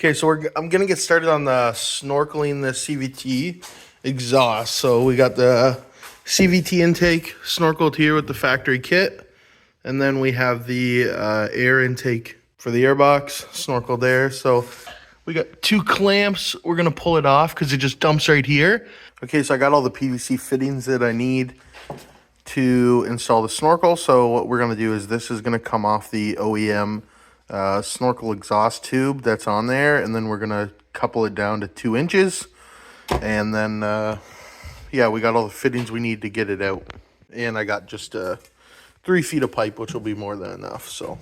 Okay, so I'm gonna get started on the snorkeling the CVT exhaust. So we got the CVT intake snorkeled here with the factory kit, and then we have the air intake for the airbox snorkel there. So we got two clamps. We're gonna pull it off because it just dumps right here. Okay, so I got all the PVC fittings that I need to install the snorkel. So what we're gonna do is this is gonna come off the OEM snorkel exhaust tube that's on there, and then we're gonna couple it down to 2 inches, and then yeah, we got all the fittings we need to get it out, and I got just 3 feet of pipe, which will be more than enough. So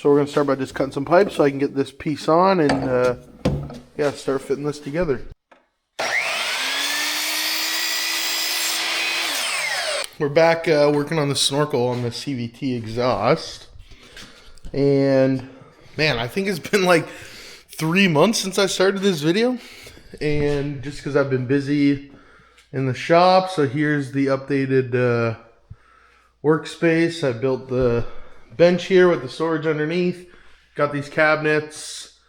we're gonna start by just cutting some pipe so I can get this piece on and yeah, start fitting this together. We're back working on the snorkel on the CVT exhaust. And man, I think it's been like 3 months since I started this video, and just because I've been busy in the shop. So here's the updated workspace. I built the bench here with the storage underneath, got these cabinets,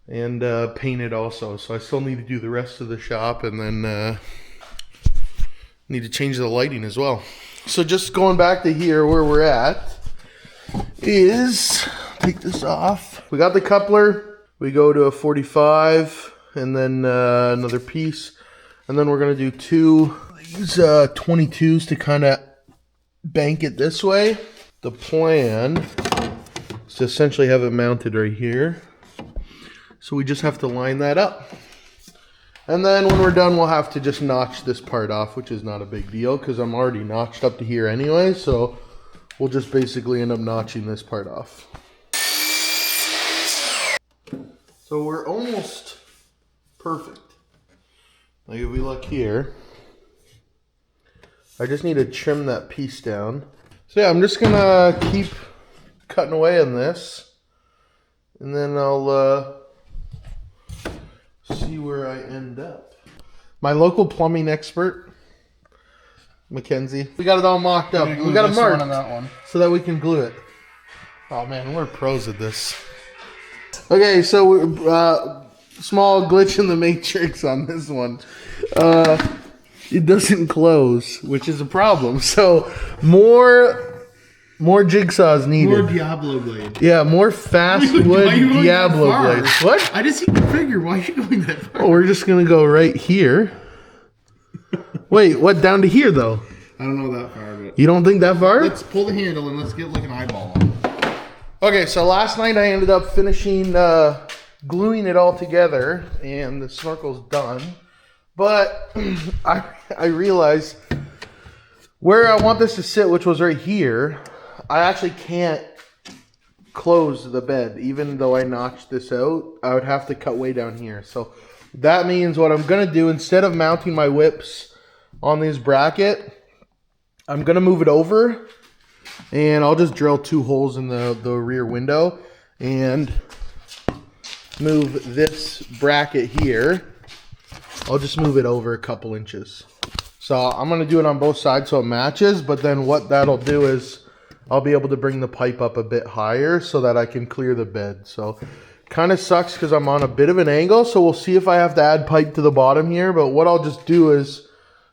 and painted also. So I still need to do the rest of the shop, and then need to change the lighting as well. So just going back to here where we're at is, take this off. We got the coupler. We go to a 45 and then another piece. And then we're gonna do 2 these 22s to kind of bank it this way. The plan is to essentially have it mounted right here. So we just have to line that up. And then when we're done, we'll have to just notch this part off, which is not a big deal because I'm already notched up to here anyway. So we'll just basically end up notching this part off. So we're almost perfect. Like if we look here, I just need to trim that piece down. So yeah, I'm just gonna keep cutting away on this, and then I'll see where I end up. My local plumbing expert, Mackenzie. We got it all mocked up. We got it marked on that one so that we can glue it. Oh man, we're pros at this. Okay, so small glitch in the matrix on this one. It doesn't close, which is a problem. So more jigsaws needed. More Diablo blade. Yeah, more fast wood Diablo blade. What? I just need to figure, why are you going that far? Oh, we're just gonna go right here. Wait, what? Down to here though? I don't know that far, but you don't think that far? let's pull the handle and let's get like an eyeball on it. Okay, so last night I ended up finishing gluing it all together, and the snorkel's done. But I realized where I want this to sit, which was right here, I actually can't close the bed. Even though I notched this out, I would have to cut way down here. So that means what I'm gonna do, instead of mounting my whips on this bracket, I'm gonna move it over, and I'll just drill 2 holes in the rear window and move this bracket here. I'll just move it over a couple inches. So I'm gonna do it on both sides so it matches, but then what that'll do is I'll be able to bring the pipe up a bit higher so that I can clear the bed. So kind of sucks because I'm on a bit of an angle, so we'll see if I have to add pipe to the bottom here. But what I'll just do is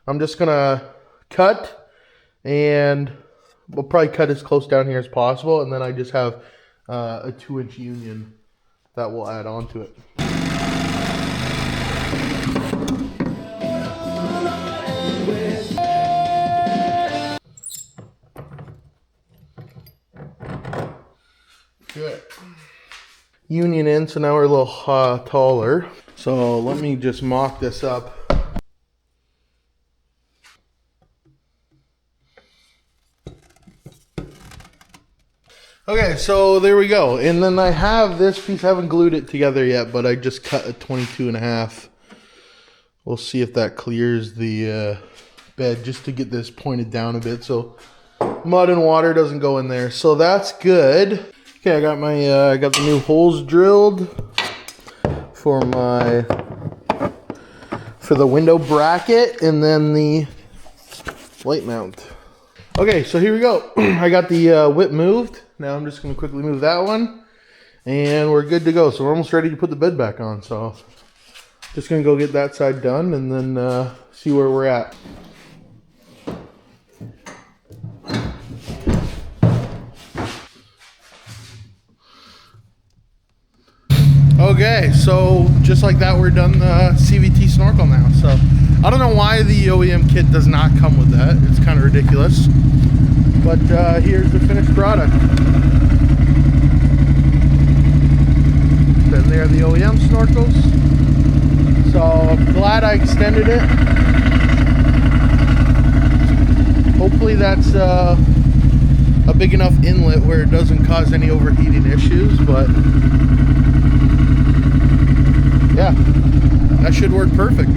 I'm just gonna cut, and we'll probably cut as close down here as possible, and then I just have a 2-inch union that will add on to it. Good. Union in, so now we're a little taller. So let me just mock this up. Okay, so there we go. And then I have this piece, I haven't glued it together yet, but I just cut a 22.5. We'll see if that clears the bed, just to get this pointed down a bit so mud and water doesn't go in there. So that's good. Okay, I got my I got the new holes drilled for the window bracket and then the light mount. Okay, so here we go. I got the whip moved. Now I'm just going to quickly move that one. and we're good to go. So we're almost ready to put the bed back on. So just gonna go get that side done and then see where we're at. Okay, so just like that, we're done the CVT snorkel now. So I don't know why the OEM kit does not come with that. It's kind of ridiculous. But here's the finished product. Then there are the OEM snorkels. So I'm glad I extended it. Hopefully that's a big enough inlet where it doesn't cause any overheating issues, but yeah, that should work perfect.